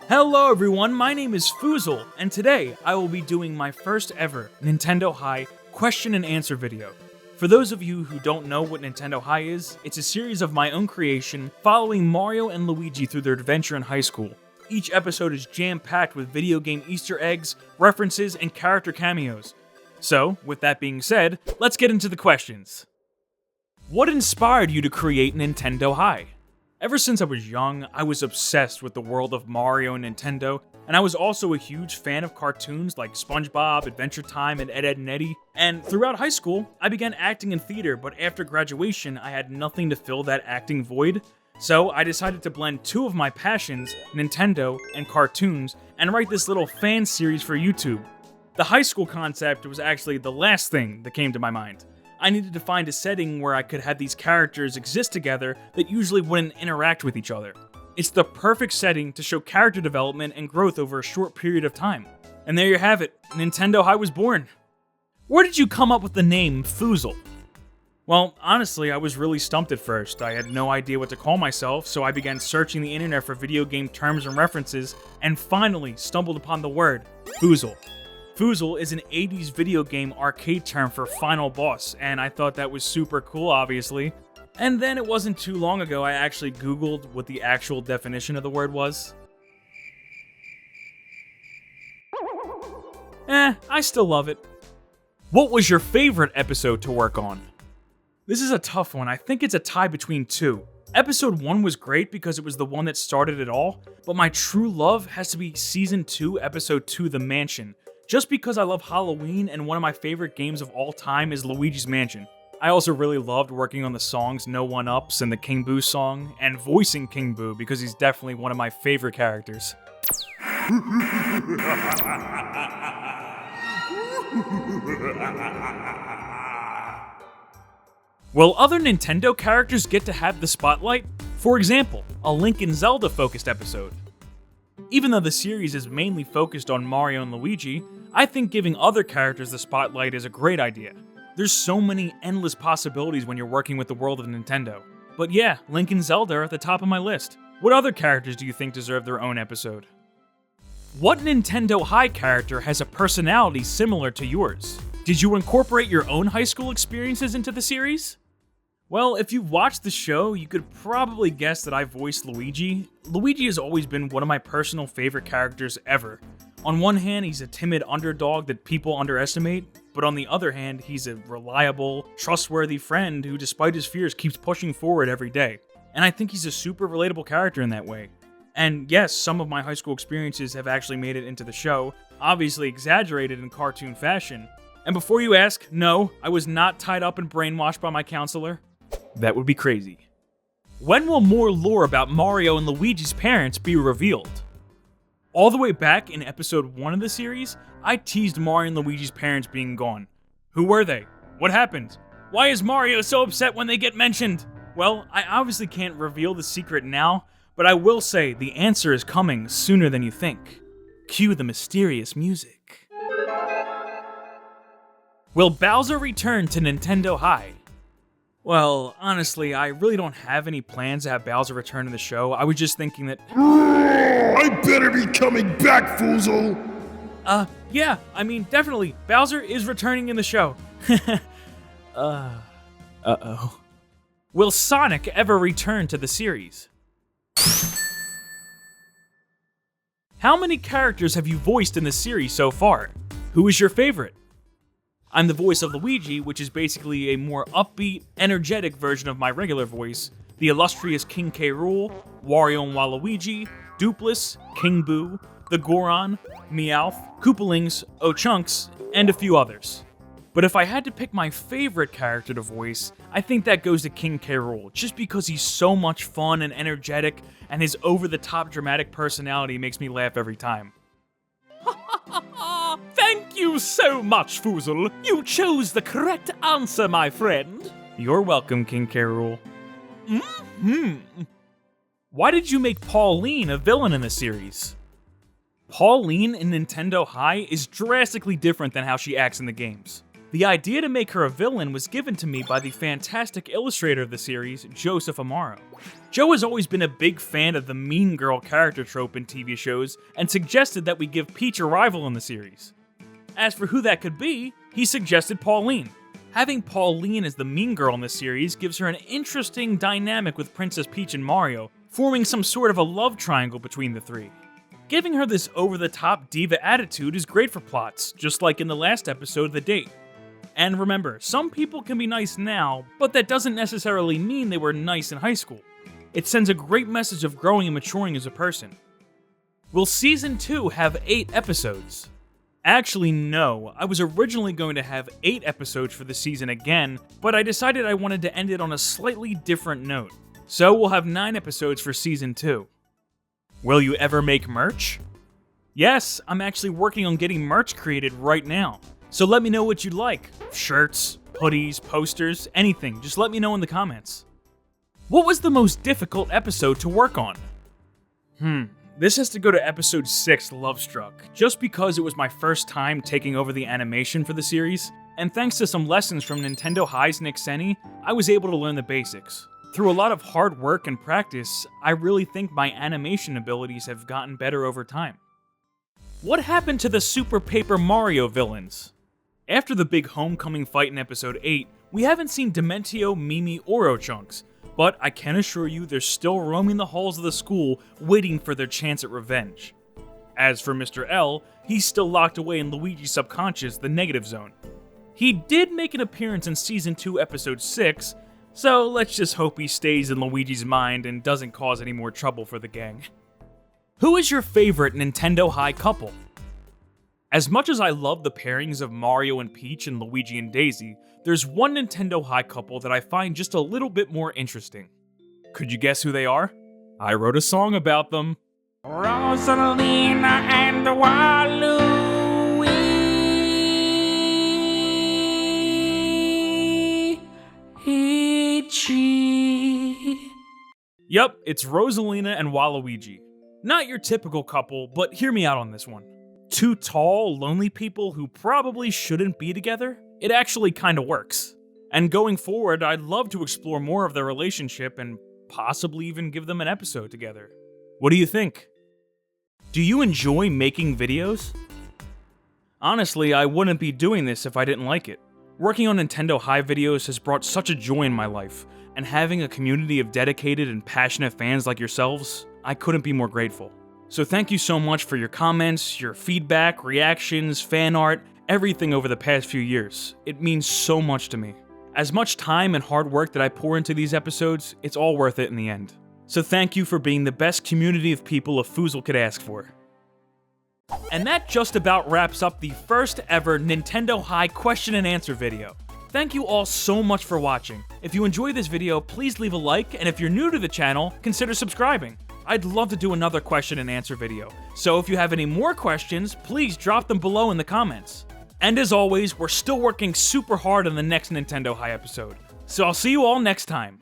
Hello everyone, my name is Foozle, and today I will be doing my first ever Nintendo High question and answer video. For those of you who don't know what Nintendo High is, it's a series of my own creation following Mario and Luigi through their adventure in high school. Each episode is jam-packed with video game Easter eggs, references, and character cameos. So, with that being said, let's get into the questions. What inspired you to create Nintendo High? Ever since I was young, I was obsessed with the world of Mario and Nintendo, and I was also a huge fan of cartoons like SpongeBob, Adventure Time, and Ed, Edd n Eddy. And throughout high school, I began acting in theater, but after graduation, I had nothing to fill that acting void. So I decided to blend two of my passions, Nintendo and cartoons, and write this little fan series for YouTube. The high school concept was actually the last thing that came to my mind. I needed to find a setting where I could have these characters exist together that usually wouldn't interact with each other. It's the perfect setting to show character development and growth over a short period of time. And there you have it, Nintendo High was born. Where did you come up with the name Foozle? Well, honestly, I was really stumped at first. I had no idea what to call myself, so I began searching the internet for video game terms and references, and finally stumbled upon the word Foozle. Foozle is an 80s video game arcade term for final boss, and I thought that was super cool, obviously. And then it wasn't too long ago I actually Googled what the actual definition of the word was. I still love it. What was your favorite episode to work on? This is a tough one. I think it's a tie between two. Episode 1 was great because it was the one that started it all, but my true love has to be Season 2, Episode 2, The Mansion. Just because I love Halloween and one of my favorite games of all time is Luigi's Mansion. I also really loved working on the songs No One Ups and the King Boo song, and voicing King Boo because he's definitely one of my favorite characters. Will other Nintendo characters get to have the spotlight? For example, a Link and Zelda focused episode. Even though the series is mainly focused on Mario and Luigi, I think giving other characters the spotlight is a great idea. There's so many endless possibilities when you're working with the world of Nintendo. But yeah, Link and Zelda are at the top of my list. What other characters do you think deserve their own episode? What Nintendo High character has a personality similar to yours? Did you incorporate your own high school experiences into the series? Well, if you've watched the show, you could probably guess that I voiced Luigi. Luigi has always been one of my personal favorite characters ever. On one hand, he's a timid underdog that people underestimate, but on the other hand, he's a reliable, trustworthy friend who, despite his fears, keeps pushing forward every day. And I think he's a super relatable character in that way. And yes, some of my high school experiences have actually made it into the show, obviously exaggerated in cartoon fashion. And before you ask, no, I was not tied up and brainwashed by my counselor. That would be crazy. When will more lore about Mario and Luigi's parents be revealed? All the way back in episode 1 of the series, I teased Mario and Luigi's parents being gone. Who were they? What happened? Why is Mario so upset when they get mentioned? Well, I obviously can't reveal the secret now, but I will say the answer is coming sooner than you think. Cue the mysterious music. Will Bowser return to Nintendo High? Well, honestly, I really don't have any plans to have Bowser return to the show. I was just thinking that... I better be coming back, Foozle! Yeah, I mean, definitely. Bowser is returning in the show. Uh-oh. Will Sonic ever return to the series? How many characters have you voiced in the series so far? Who is your favorite? I'm the voice of Luigi, which is basically a more upbeat, energetic version of my regular voice, the illustrious King K. Rool, Wario and Waluigi, Dupless, King Boo, the Goron, Meowth, Koopalings, Ochunks, and a few others. But if I had to pick my favorite character to voice, I think that goes to King K. Rool, just because he's so much fun and energetic, and his over-the-top dramatic personality makes me laugh every time. Thank you so much, Foozle. You chose the correct answer, my friend. You're welcome, King K. Rool. Why did you make Pauline a villain in the series? Pauline in Nintendo High is drastically different than how she acts in the games. The idea to make her a villain was given to me by the fantastic illustrator of the series, Joseph Amaro. Joe has always been a big fan of the mean girl character trope in TV shows and suggested that we give Peach a rival in the series. As for who that could be, he suggested Pauline. Having Pauline as the mean girl in this series gives her an interesting dynamic with Princess Peach and Mario, forming some sort of a love triangle between the three. Giving her this over-the-top diva attitude is great for plots, just like in the last episode of The Date. And remember, some people can be nice now, but that doesn't necessarily mean they were nice in high school. It sends a great message of growing and maturing as a person. Will Season 2 have 8 episodes? Actually, no. I was originally going to have 8 episodes for the season again, but I decided I wanted to end it on a slightly different note. So we'll have 9 episodes for Season 2. Will you ever make merch? Yes, I'm actually working on getting merch created right now. So let me know what you'd like. Shirts, hoodies, posters, anything. Just let me know in the comments. What was the most difficult episode to work on? This has to go to episode 6, Love Struck, just because it was my first time taking over the animation for the series, and thanks to some lessons from Nintendo High's Nick Senni, I was able to learn the basics. Through a lot of hard work and practice, I really think my animation abilities have gotten better over time. What happened to the Super Paper Mario villains? After the big homecoming fight in episode 8, we haven't seen Dementio, Mimi, or Ochunks, but I can assure you they're still roaming the halls of the school waiting for their chance at revenge. As for Mr. L, he's still locked away in Luigi's subconscious, the Negative Zone. He did make an appearance in Season 2, Episode 6, so let's just hope he stays in Luigi's mind and doesn't cause any more trouble for the gang. Who is your favorite Nintendo High couple? As much as I love the pairings of Mario and Peach and Luigi and Daisy, there's one Nintendo High couple that I find just a little bit more interesting. Could you guess who they are? I wrote a song about them. Rosalina and Waluigi. Yup, it's Rosalina and Waluigi. Not your typical couple, but hear me out on this one. Two tall, lonely people who probably shouldn't be together? It actually kinda works. And going forward, I'd love to explore more of their relationship and possibly even give them an episode together. What do you think? Do you enjoy making videos? Honestly, I wouldn't be doing this if I didn't like it. Working on Nintendo High videos has brought such a joy in my life, and having a community of dedicated and passionate fans like yourselves, I couldn't be more grateful. So thank you so much for your comments, your feedback, reactions, fan art, everything over the past few years. It means so much to me. As much time and hard work that I pour into these episodes, it's all worth it in the end. So thank you for being the best community of people a Foozle could ask for. And that just about wraps up the first ever Nintendo High question and answer video. Thank you all so much for watching. If you enjoyed this video, please leave a like, and if you're new to the channel, consider subscribing. I'd love to do another question and answer video, so if you have any more questions, please drop them below in the comments. And as always, we're still working super hard on the next Nintendo High episode, so I'll see you all next time.